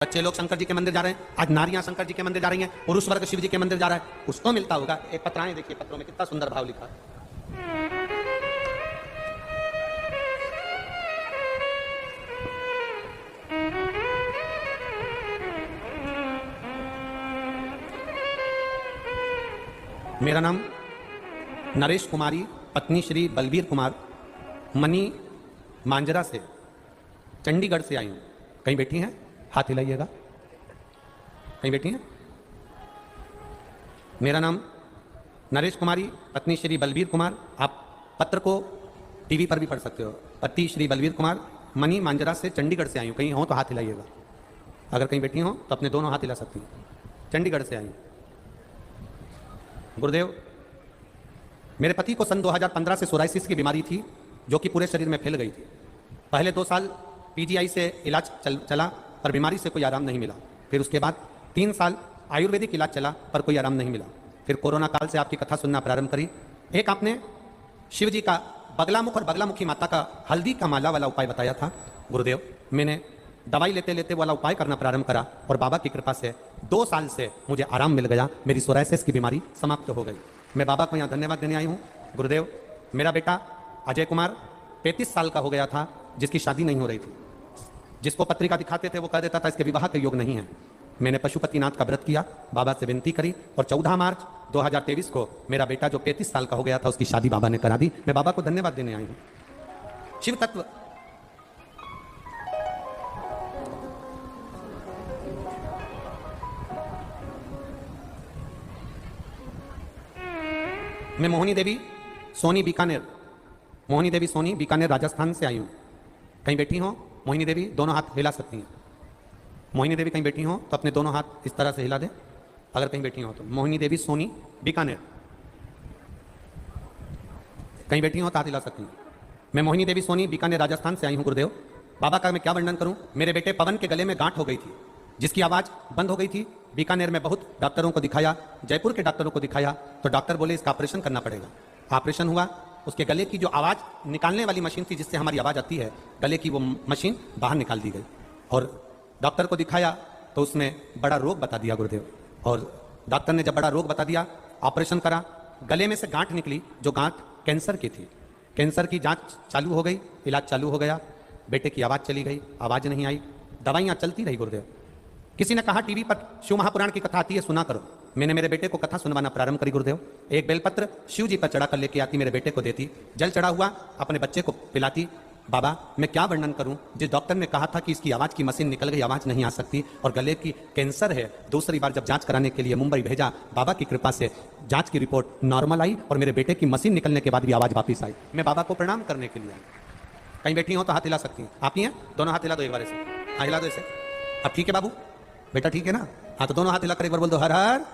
बच्चे लोग शंकर जी के मंदिर जा रहे हैं, आज नारियां शंकर जी के मंदिर जा रही हैं, पुरुष वर्ग शिव जी के मंदिर जा रहा है, उसको मिलता होगा। एक पत्राएं देखिए, पत्रों में कितना सुंदर भाव लिखा है। मेरा नाम नरेश कुमारी, पत्नी श्री बलबीर कुमार, मनी मांजरा से, चंडीगढ़ से आई हूं। कहीं बैठी हैं? हाथ हिलाइएगा। कहीं बैठी हैं? मेरा नाम नरेश कुमारी, पत्नी श्री बलबीर कुमार। आप पत्र को टीवी पर भी पढ़ सकते हो। पति श्री बलबीर कुमार, मनी मांजरा से, चंडीगढ़ से आई हूं। कहीं हो तो हाथ हिलाइएगा। अगर कहीं बैठी हो तो अपने दोनों हाथ हिला सकती हैं। चंडीगढ़ से आई हूं। गुरुदेव, मेरे पति को सन 2015 से सोराइसिस की बीमारी थी, जो कि पूरे शरीर में फैल गई थी। पहले 2 साल पीजीआई से इलाज चला, पर बीमारी से कोई आराम नहीं मिला। फिर उसके बाद 3 साल आयुर्वेदिक इलाज चला, पर कोई आराम नहीं मिला। फिर कोरोना काल से आपकी कथा सुनना प्रारंभ करी। एक आपने शिव जी का बगलामुख और बगलामुखी माता का हल्दी का माला वाला उपाय बताया था। गुरुदेव, मैंने दवाई लेते लेते वाला उपाय करना प्रारंभ करा, और बाबा की कृपा से 2 साल से मुझे आराम मिल गया। मेरी सोराइसिस की बीमारी समाप्त हो गई। मैं बाबा को यहाँ धन्यवाद देने आई हूँ। गुरुदेव, मेरा बेटा अजय कुमार 35 साल का हो गया था, जिसकी शादी नहीं हो रही थी। जिसको पत्रिका दिखाते थे वो कह देता था इसके विवाह के योग नहीं है। मैंने पशुपतिनाथ का व्रत किया, बाबा से विनती करी, और 14 मार्च 2023 को मेरा बेटा जो 35 साल का हो गया था, उसकी शादी बाबा ने करा दी। मैं बाबा को धन्यवाद देने आई हूँ। शिव तत्व, मैं मोहिनी देवी सोनी बीकानेर, मोहिनी देवी सोनी बीकानेर राजस्थान से आई हूँ। कहीं बैठी हो मोहिनी देवी? दोनों हाथ हिला सकती हैं। मोहिनी देवी कहीं बैठी हो तो अपने दोनों हाथ इस तरह से हिला दें। अगर कहीं बैठी हो तो मोहिनी देवी सोनी बीकानेर, कहीं बैठी हो तो हाथ हिला सकती हैं। मैं मोहिनी देवी सोनी बीकानेर राजस्थान से आई हूँ। गुरुदेव, बाबा का मैं क्या वर्णन करूँ। मेरे बेटे पवन के गले में गांठ हो गई थी, जिसकी आवाज़ बंद हो गई थी। बीकानेर में बहुत डॉक्टरों को दिखाया, जयपुर के डॉक्टरों को दिखाया, तो डॉक्टर बोले इसका ऑपरेशन करना पड़ेगा। ऑपरेशन हुआ, उसके गले की जो आवाज़ निकालने वाली मशीन थी, जिससे हमारी आवाज़ आती है, गले की वो मशीन बाहर निकाल दी गई। और डॉक्टर को दिखाया तो उसने बड़ा रोग बता दिया। गुरुदेव, और डॉक्टर ने जब बड़ा रोग बता दिया, ऑपरेशन करा, गले में से गांठ निकली, जो गांठ कैंसर की थी। कैंसर की जांच चालू हो गई, इलाज चालू हो गया। बेटे की आवाज़ चली गई, आवाज़ नहीं आई, दवाइयाँ चलती रही। गुरुदेव, किसी ने कहा टीवी पर शिव महापुराण की कथा आती है, सुना करो। मैंने मेरे बेटे को कथा सुनवाना प्रारंभ करी। गुरुदेव, एक बेलपत्र शिव जी पर चढ़ा कर लेके आती, मेरे बेटे को देती, जल चढ़ा हुआ अपने बच्चे को पिलाती। बाबा, मैं क्या वर्णन करूं। जिस डॉक्टर ने कहा था कि इसकी आवाज़ की मशीन निकल गई, आवाज़ नहीं आ सकती, और गले की कैंसर है, दूसरी बार जब जांच कराने के लिए मुंबई भेजा, बाबा की कृपा से जांच की रिपोर्ट नॉर्मल आई, और मेरे बेटे की मशीन निकलने के बाद भी आवाज़ वापस आई। मैं बाबा को प्रणाम करने के लिए आई। कहीं बैठी हो तो हाथ हिला सकती हैं। आप ही हैं? दोनों हाथ हिला दो एक बार ऐसे। हाँ, हिला दो ऐसे। अब ठीक है बाबू, बेटा ठीक है ना? हाँ, तो दोनों हाथ हिला कर एक बार बोल दो, हर हर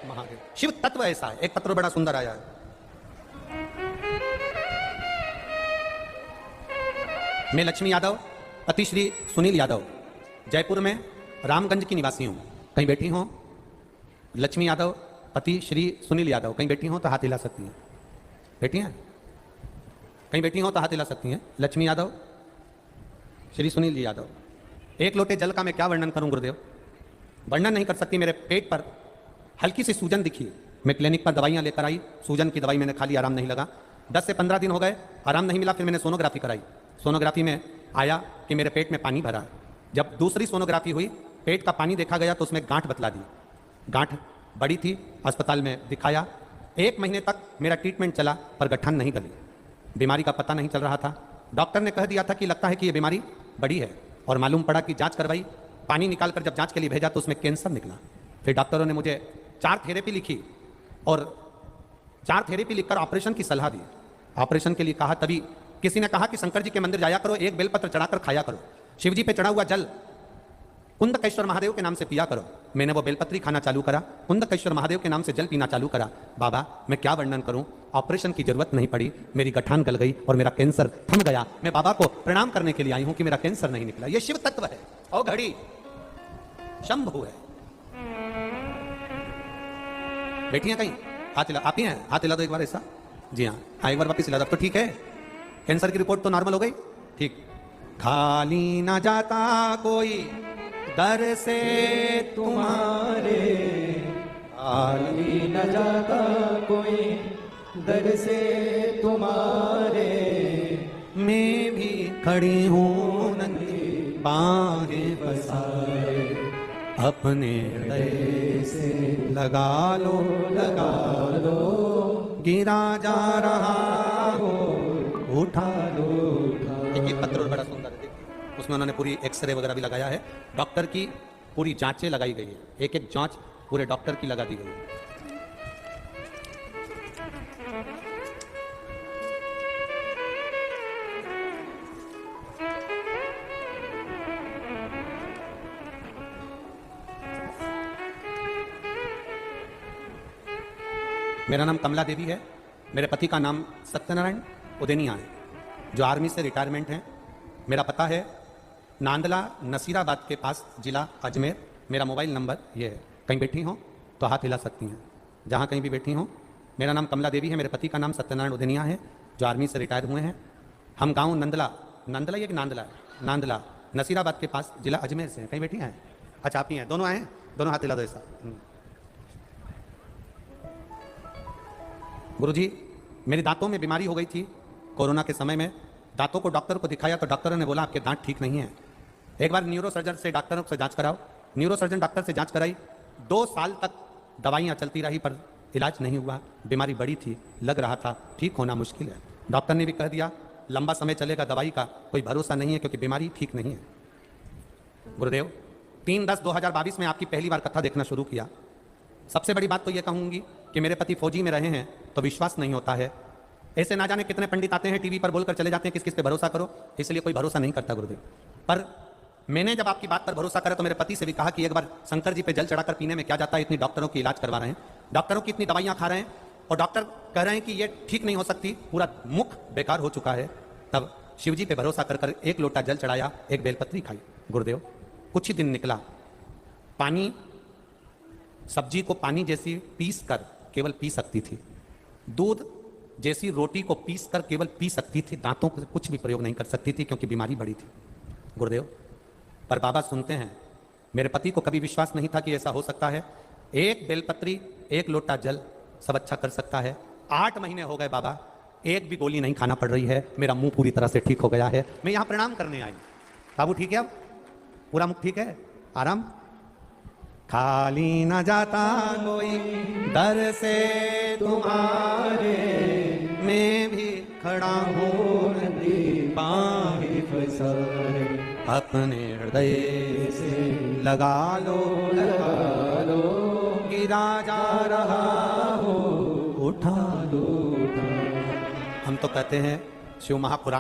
महादेव। शिव तत्व ऐसा है। एक पत्र बड़ा सुंदर आया है। मैं लक्ष्मी यादव, पति श्री सुनील यादव, जयपुर में रामगंज की निवासी हूं। कहीं बैठी हो? लक्ष्मी यादव, पति श्री सुनील यादव, कहीं बैठी हो तो हाथ हिला सकती हैं। बैठी हैं? कहीं बैठी हो तो हाथ हिला सकती हैं। लक्ष्मी यादव, श्री सुनील जी यादव। एक लोटे जल का मैं क्या वर्णन करूं गुरुदेव, वर्णन नहीं कर सकती। मेरे पेट पर हल्की सी सूजन दिखी। मैं क्लिनिक पर दवाइयाँ लेकर आई, सूजन की दवाई मैंने खा ली, आराम नहीं लगा। 10 से 15 दिन हो गए, आराम नहीं मिला। फिर मैंने सोनोग्राफी कराई। सोनोग्राफी में आया कि मेरे पेट में पानी भरा। जब दूसरी सोनोग्राफी हुई, पेट का पानी देखा गया तो उसमें गांठ बतला दी। गांठ बड़ी थी, अस्पताल में दिखाया। 1 महीने तक मेरा ट्रीटमेंट चला, पर गठन नहीं गली। बीमारी का पता नहीं चल रहा था। डॉक्टर ने कह दिया था कि लगता है कि ये बीमारी बड़ी है, और मालूम पड़ा कि जांच करवाई, पानी निकाल कर जब जांच के लिए भेजा तो उसमें कैंसर निकला। फिर डॉक्टरों ने मुझे 4 थेरेपी लिखी, और 4 थेरेपी लिखकर ऑपरेशन की सलाह दी। ऑपरेशन के लिए कहा, तभी किसी ने कहा कि शंकर जी के मंदिर जाया करो, एक बेलपत्र चढ़ाकर खाया करो, शिव जी पे चढ़ा हुआ जल कुंदकेश्वर महादेव के नाम से पिया करो। मैंने वो बेलपत्री खाना चालू करा, कुंदकेश्वर महादेव के नाम से जल पीना चालू करा। बाबा, मैं क्या वर्णन करूं। ऑपरेशन की जरूरत नहीं पड़ी, मेरी गठान गल गई और मेरा कैंसर थम गया। मैं बाबा को प्रणाम करने के लिए आई हूं कि मेरा कैंसर नहीं निकला। ये शिव तत्व है, और घड़ी शंभु है। बैठी हैं कहीं? हाथ हिला। आप ही हैं? हाथ हिला दो एक बार ऐसा। जी हाँ, एक बार वापिस हिला दो। तो ठीक है, कैंसर की रिपोर्ट तो नॉर्मल हो गई। ठीक, खाली ना जाता कोई दर से तुम्हारे खाली न जाता कोई, दर से तुम्हारे मैं भी खड़ी हूँ नंदी बाहें पसारे, अपने हृदय से लगा लो, गिरा जा रहा हो उठा लो। एक पत्र और बड़ा सुंदर है, उसमें उन्होंने पूरी एक्सरे वगैरह भी लगाया है, डॉक्टर की पूरी जांचें लगाई गई है, एक एक जांच पूरे डॉक्टर की लगा दी गई है। मेरा नाम कमला देवी है, मेरे पति का नाम सत्यनारायण उदेनिया है, जो आर्मी से रिटायरमेंट हैं। मेरा पता है नांदला नसीराबाद के पास, जिला अजमेर। मेरा मोबाइल नंबर ये है, कहीं बैठी हो तो हाथ हिला सकती हैं, जहाँ कहीं भी बैठी हो। मेरा नाम कमला देवी है, मेरे पति का नाम सत्यनारायण उदेनिया है, जो आर्मी से रिटायर हुए हैं। हम गाँव नंदला ये कि नांदला नसीराबाद के पास, जिला अजमेर से हैं। कहीं बैठी हैं? अच्छा आप ही हैं, दोनों आए हैं, दोनों हाथ हिला दो ऐसा। गुरुजी, मेरे दांतों में बीमारी हो गई थी कोरोना के समय में। दांतों को डॉक्टर को दिखाया तो डॉक्टर ने बोला आपके दांत ठीक नहीं है, एक बार न्यूरो सर्जन से डॉक्टर से जांच कराओ। न्यूरो सर्जन डॉक्टर से जांच कराई, 2 साल तक दवाइयाँ चलती रही पर इलाज नहीं हुआ। बीमारी बड़ी थी, लग रहा था ठीक होना मुश्किल है। डॉक्टर ने भी कह दिया लंबा समय चलेगा, दवाई का कोई भरोसा नहीं है क्योंकि बीमारी ठीक नहीं है। गुरुदेव, 3/10/2022 में आपकी पहली बार कथा देखना शुरू किया। सबसे बड़ी बात तो ये कहूँगी कि मेरे पति फौजी में रहे हैं तो विश्वास नहीं होता है। ऐसे ना जाने कितने पंडित आते हैं टीवी पर बोलकर चले जाते हैं किस किस पे भरोसा करो, इसलिए कोई भरोसा नहीं करता गुरुदेव। पर मैंने जब आपकी बात पर भरोसा करा तो मेरे पति से भी कहा कि एक बार शंकर जी पे जल चढ़ाकर पीने में क्या जाता है, इतनी डॉक्टरों की इलाज करवा रहे हैं, डॉक्टरों की इतनी दवाइयाँ खा रहे हैं और डॉक्टर कह रहे हैं कि ये ठीक नहीं हो सकती, पूरा मुख बेकार हो चुका है। तब शिव जी पे भरोसा कर 1 लोटा जल चढ़ाया, 1 बेलपत्री खाई। गुरुदेव, कुछ ही दिन निकला, पानी, सब्जी को पानी जैसी पीस कर केवल पी सकती थी, दूध जैसी रोटी को पीस कर केवल पी सकती थी, दांतों से कुछ भी प्रयोग नहीं कर सकती थी क्योंकि बीमारी बड़ी थी। गुरुदेव, पर बाबा सुनते हैं। मेरे पति को कभी विश्वास नहीं था कि ऐसा हो सकता है। 1 बेलपत्री, 1 लोटा जल सब अच्छा कर सकता है। 8 महीने हो गए बाबा, एक भी गोली नहीं खाना पड़ रही है, मेरा मुंह पूरी तरह से ठीक हो गया है। मैं यहाँ प्रणाम करने आई। बाबू ठीक है, अब पूरा मुख ठीक है, आराम। खाली न जाता कोई दर से तुम्हारे, मैं भी खड़ा हूँ नदी बाहें पसारे, अपने हृदय से लगा लो, गिरा जा रहा हो उठा लो। हम तो कहते हैं शिव महापुराण